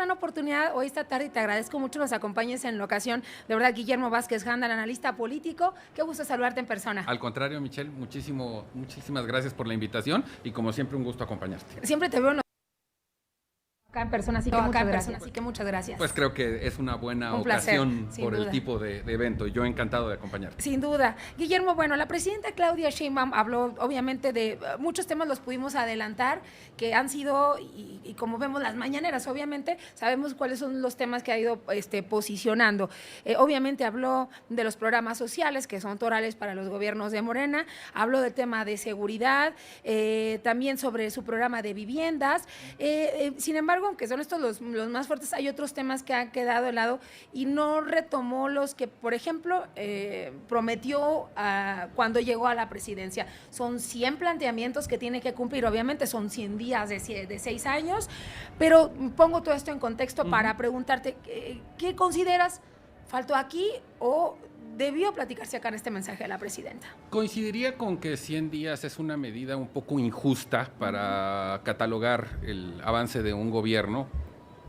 gran oportunidad hoy esta tarde y te agradezco mucho nos acompañes en la ocasión. De verdad, Guillermo Vázquez Gándara, analista político, qué gusto saludarte en persona. Al contrario, Michelle, muchísimas gracias por la invitación y como siempre un gusto acompañarte. Siempre te veo acá en persona, así que muchas gracias. Pues creo que es una buena ocasión por el tipo de evento y yo encantado de acompañarte. Sin duda. Guillermo, bueno, la presidenta Claudia Sheinbaum habló obviamente de muchos temas, los pudimos adelantar, que han sido, y como vemos las mañaneras, obviamente sabemos cuáles son los temas que ha ido posicionando. Obviamente habló de los programas sociales que son torales para los gobiernos de Morena, habló del tema de seguridad, también sobre su programa de viviendas, sin embargo, aunque son estos los más fuertes, hay otros temas que han quedado de lado y no retomó los que, por ejemplo, prometió cuando llegó a la presidencia. Son 100 planteamientos que tiene que cumplir, obviamente son 100 días de 6 años, pero pongo todo esto en contexto para preguntarte, ¿qué consideras faltó aquí o debió platicarse acá en este mensaje de la presidenta? Coincidiría con que 100 días es una medida un poco injusta para catalogar el avance de un gobierno.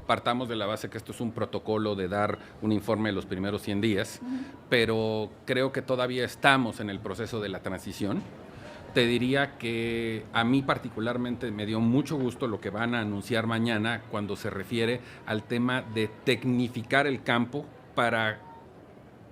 Partamos de la base que esto es un protocolo de dar un informe de los primeros 100 días, pero creo que todavía estamos en el proceso de la transición. Te diría que a mí particularmente me dio mucho gusto lo que van a anunciar mañana cuando se refiere al tema de tecnificar el campo para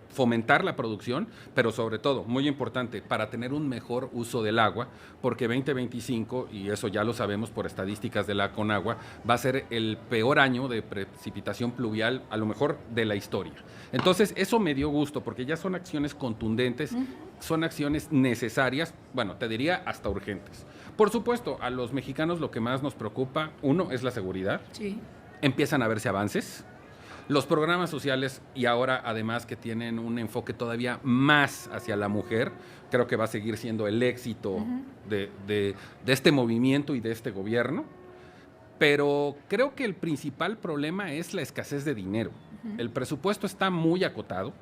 fomentar la producción, pero sobre todo, muy importante, para tener un mejor uso del agua, porque 2025, y eso ya lo sabemos por estadísticas de la Conagua, va a ser el peor año de precipitación pluvial, a lo mejor, de la historia. Entonces, eso me dio gusto, porque ya son acciones contundentes, son acciones necesarias, bueno, te diría hasta urgentes. Por supuesto, a los mexicanos lo que más nos preocupa, uno, es la seguridad. Sí. Empiezan a verse avances. Los programas sociales y ahora además que tienen un enfoque todavía más hacia la mujer, creo que va a seguir siendo el éxito de este movimiento y de este gobierno, pero creo que el principal problema es la escasez de dinero. El presupuesto está muy acotado.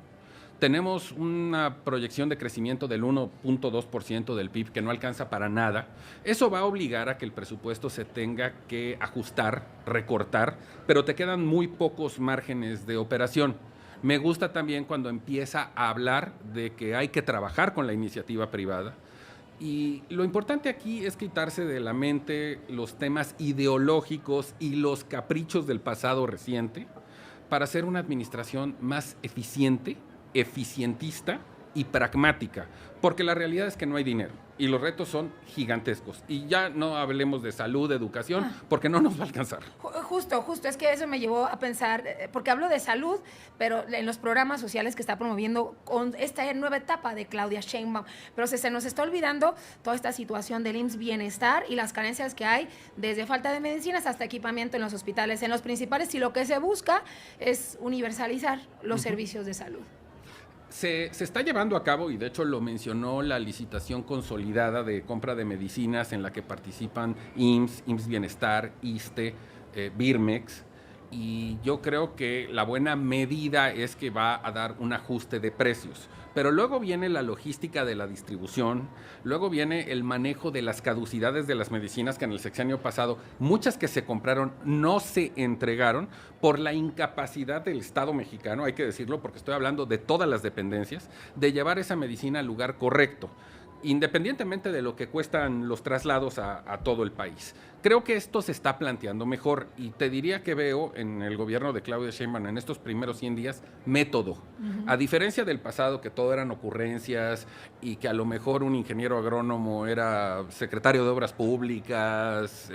Tenemos una proyección de crecimiento del 1.2% del PIB que no alcanza para nada. Eso va a obligar a que el presupuesto se tenga que ajustar, recortar, pero te quedan muy pocos márgenes de operación. Me gusta también cuando empieza a hablar de que hay que trabajar con la iniciativa privada. Y lo importante aquí es quitarse de la mente los temas ideológicos y los caprichos del pasado reciente para hacer una administración más eficiente, eficientista y pragmática, porque la realidad es que no hay dinero y los retos son gigantescos. Y ya no hablemos de salud, de educación, porque no nos va a alcanzar. Justo, es que eso me llevó a pensar, porque hablo de salud, pero en los programas sociales que está promoviendo con esta nueva etapa de Claudia Sheinbaum, pero se nos está olvidando toda esta situación del IMSS Bienestar y las carencias que hay, desde falta de medicinas hasta equipamiento en los hospitales, en los principales, y lo que se busca es universalizar los servicios de salud. Se está llevando a cabo, y de hecho lo mencionó, la licitación consolidada de compra de medicinas en la que participan IMSS Bienestar, ISSSTE, Birmex, y yo creo que la buena medida es que va a dar un ajuste de precios. Pero luego viene la logística de la distribución, luego viene el manejo de las caducidades de las medicinas que en el sexenio pasado, muchas que se compraron no se entregaron por la incapacidad del Estado mexicano, hay que decirlo porque estoy hablando de todas las dependencias, de llevar esa medicina al lugar correcto, independientemente de lo que cuestan los traslados a todo el país. Creo que esto se está planteando mejor y te diría que veo en el gobierno de Claudia Sheinbaum en estos primeros 100 días método. A diferencia del pasado que todo eran ocurrencias y que a lo mejor un ingeniero agrónomo era secretario de Obras Públicas,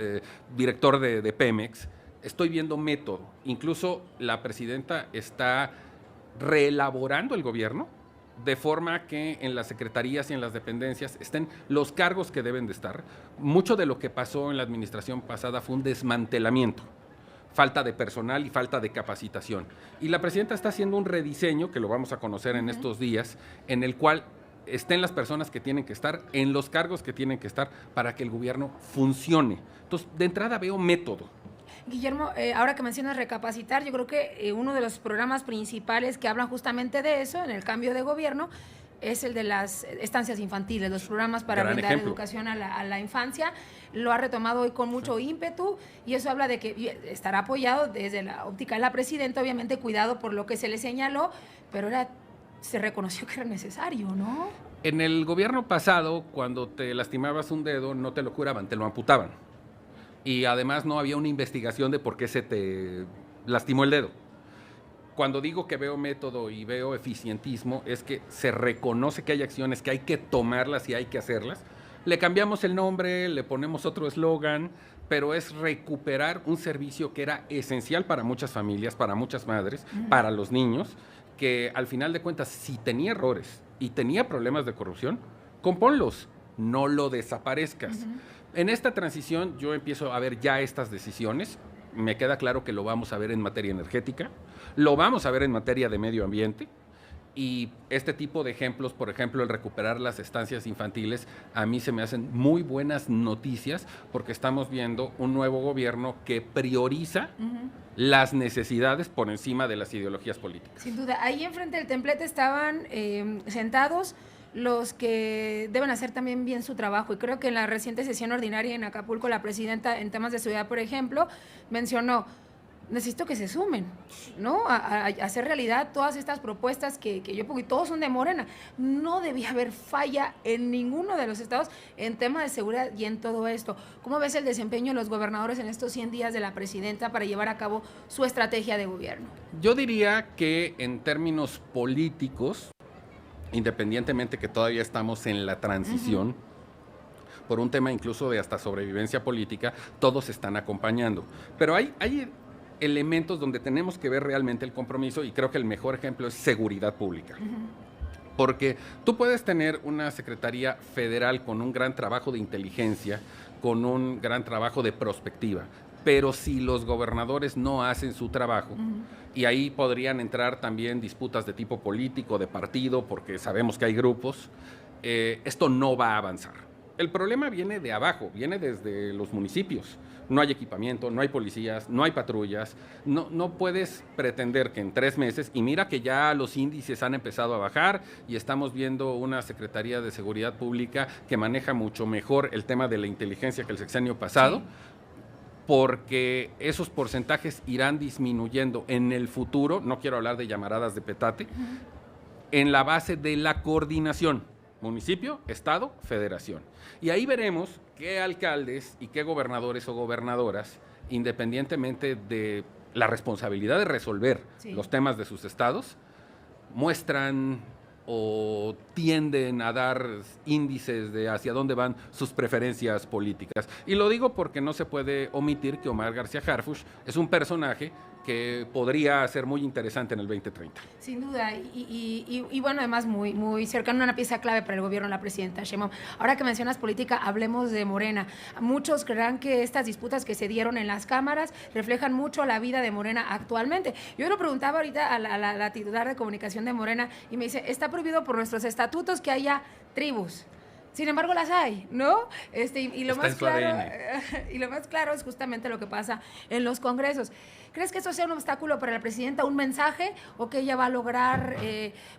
director de Pemex, estoy viendo método. Incluso la presidenta está reelaborando el gobierno de forma que en las secretarías y en las dependencias estén los cargos que deben de estar. Mucho de lo que pasó en la administración pasada fue un desmantelamiento, falta de personal y falta de capacitación. Y la presidenta está haciendo un rediseño, que lo vamos a conocer en estos días, en el cual estén las personas que tienen que estar, en los cargos que tienen que estar para que el gobierno funcione. Entonces, de entrada veo método. Guillermo, ahora que mencionas recapacitar, yo creo que uno de los programas principales que hablan justamente de eso, en el cambio de gobierno, es el de las estancias infantiles, los programas para Gran brindar ejemplo. educación a la infancia. Lo ha retomado hoy con mucho ímpetu y eso habla de que estará apoyado desde la óptica de la presidenta, obviamente cuidado por lo que se le señaló, pero se reconoció que era necesario, ¿no? En el gobierno pasado, cuando te lastimabas un dedo, no te lo curaban, te lo amputaban. Y además no había una investigación de por qué se te lastimó el dedo. Cuando digo que veo método y veo eficientismo, es que se reconoce que hay acciones que hay que tomarlas y hay que hacerlas. Le cambiamos el nombre, le ponemos otro eslogan, pero es recuperar un servicio que era esencial para muchas familias, para muchas madres, para los niños, que al final de cuentas, si tenía errores y tenía problemas de corrupción, componlos, no lo desaparezcas. En esta transición yo empiezo a ver ya estas decisiones. Me queda claro que lo vamos a ver en materia energética, lo vamos a ver en materia de medio ambiente, y este tipo de ejemplos, por ejemplo, el recuperar las estancias infantiles, a mí se me hacen muy buenas noticias porque estamos viendo un nuevo gobierno que prioriza las necesidades por encima de las ideologías políticas. Sin duda. Ahí enfrente del templete estaban sentados los que deben hacer también bien su trabajo. Y creo que en la reciente sesión ordinaria en Acapulco, la presidenta, en temas de seguridad, por ejemplo, mencionó: necesito que se sumen, ¿no? A hacer realidad todas estas propuestas que yo pongo, y todos son de Morena. No debía haber falla en ninguno de los estados en temas de seguridad y en todo esto. ¿Cómo ves el desempeño de los gobernadores en estos 100 días de la presidenta para llevar a cabo su estrategia de gobierno? Yo diría que en términos políticos, independientemente que todavía estamos en la transición, por un tema incluso de hasta sobrevivencia política, todos están acompañando. Pero hay elementos donde tenemos que ver realmente el compromiso, y creo que el mejor ejemplo es seguridad pública. Porque tú puedes tener una Secretaría Federal con un gran trabajo de inteligencia, con un gran trabajo de prospectiva, pero si los gobernadores no hacen su trabajo, y ahí podrían entrar también disputas de tipo político, de partido, porque sabemos que hay grupos, esto no va a avanzar. El problema viene de abajo, viene desde los municipios. No hay equipamiento, no hay policías, no hay patrullas. No puedes pretender que en 3 meses, y mira que ya los índices han empezado a bajar y estamos viendo una Secretaría de Seguridad Pública que maneja mucho mejor el tema de la inteligencia que el sexenio pasado, sí, porque esos porcentajes irán disminuyendo en el futuro. No quiero hablar de llamaradas de petate, en la base de la coordinación. Municipio, estado, federación. Y ahí veremos qué alcaldes y qué gobernadores o gobernadoras, independientemente de la responsabilidad de resolver los temas de sus estados, muestran o tienden a dar índices de hacia dónde van sus preferencias políticas. Y lo digo porque no se puede omitir que Omar García Harfuch es un personaje que podría ser muy interesante en el 2030. Sin duda, y bueno, además muy cercano a una pieza clave para el gobierno de la presidenta Sheinbaum. Ahora que mencionas política, hablemos de Morena. Muchos creerán que estas disputas que se dieron en las cámaras reflejan mucho la vida de Morena actualmente. Yo lo preguntaba ahorita a la titular de comunicación de Morena y me dice: está prohibido por nuestros estatutos que haya tribus. Sin embargo, las hay, ¿no? Y lo más claro es justamente lo que pasa en los congresos. ¿Crees que eso sea un obstáculo para la presidenta, un mensaje, o que ella va a lograr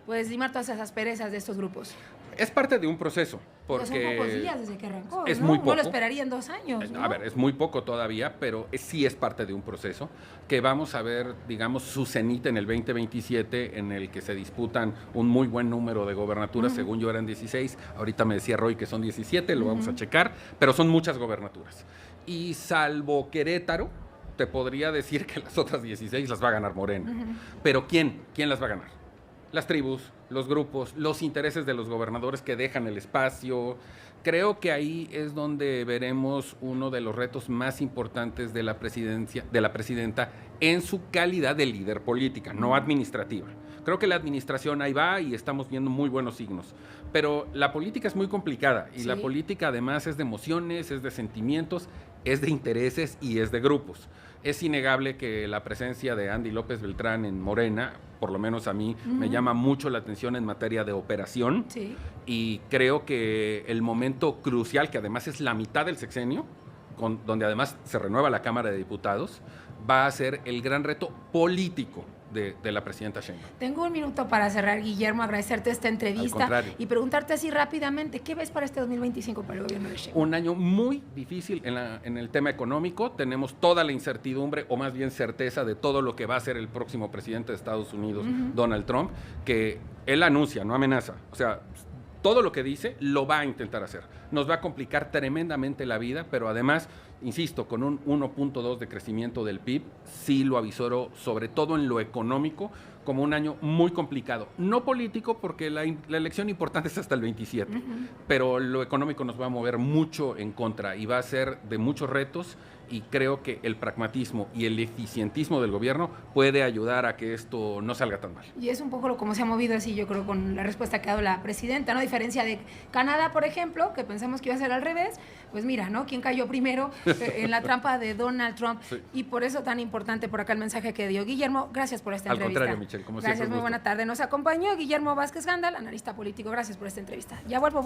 pues limar todas esas asperezas de estos grupos? Es parte de un proceso. Porque son pocos días desde que arrancó, es ¿no? muy poco. No lo esperaría en 2 años, ¿no? A ver, es muy poco todavía, pero sí es parte de un proceso que vamos a ver, digamos, su cenit en el 2027, en el que se disputan un muy buen número de gobernaturas. Según yo eran 16, ahorita me decía Roy que son 17, lo vamos a checar, pero son muchas gobernaturas. Y salvo Querétaro, te podría decir que las otras 16 las va a ganar Morena. Pero ¿quién las va a ganar? Las tribus, los grupos, los intereses de los gobernadores que dejan el espacio. Creo que ahí es donde veremos uno de los retos más importantes de la presidenta en su calidad de líder política, no administrativa. Creo que la administración ahí va y estamos viendo muy buenos signos. Pero la política es muy complicada y la política además es de emociones, es de sentimientos, es de intereses y es de grupos. Es innegable que la presencia de Andy López Beltrán en Morena, por lo menos a mí, me llama mucho la atención en materia de operación. Sí. Y creo que el momento crucial, que además es la mitad del sexenio, donde además se renueva la Cámara de Diputados, va a ser el gran reto político de la presidenta Sheinbaum. Tengo un minuto para cerrar, Guillermo, agradecerte esta entrevista y preguntarte así rápidamente, ¿qué ves para este 2025 para el gobierno de Sheinbaum? Un año muy difícil en el tema económico. Tenemos toda la incertidumbre, o más bien certeza, de todo lo que va a ser el próximo presidente de Estados Unidos, Donald Trump, que él anuncia, no amenaza. O sea, todo lo que dice lo va a intentar hacer. Nos va a complicar tremendamente la vida, pero además, insisto, con un 1.2 de crecimiento del PIB, sí lo avisoró, sobre todo en lo económico, como un año muy complicado. No político, porque la elección importante es hasta el 27, pero lo económico nos va a mover mucho en contra y va a ser de muchos retos, y creo que el pragmatismo y el eficientismo del gobierno puede ayudar a que esto no salga tan mal. Y es un poco como se ha movido así, yo creo, con la respuesta que ha dado la presidenta, ¿no? A diferencia de Canadá, por ejemplo, que pensamos que iba a ser al revés, pues mira, ¿no? ¿Quién cayó primero en la trampa de Donald Trump? Sí. Y por eso tan importante por acá el mensaje que dio Guillermo. Gracias por esta entrevista. Al contrario, Michelle, como gracias, siempre. Muy buena tarde. Nos acompañó Guillermo Vázquez Gándal, analista político. Gracias por esta entrevista. Ya vuelvo.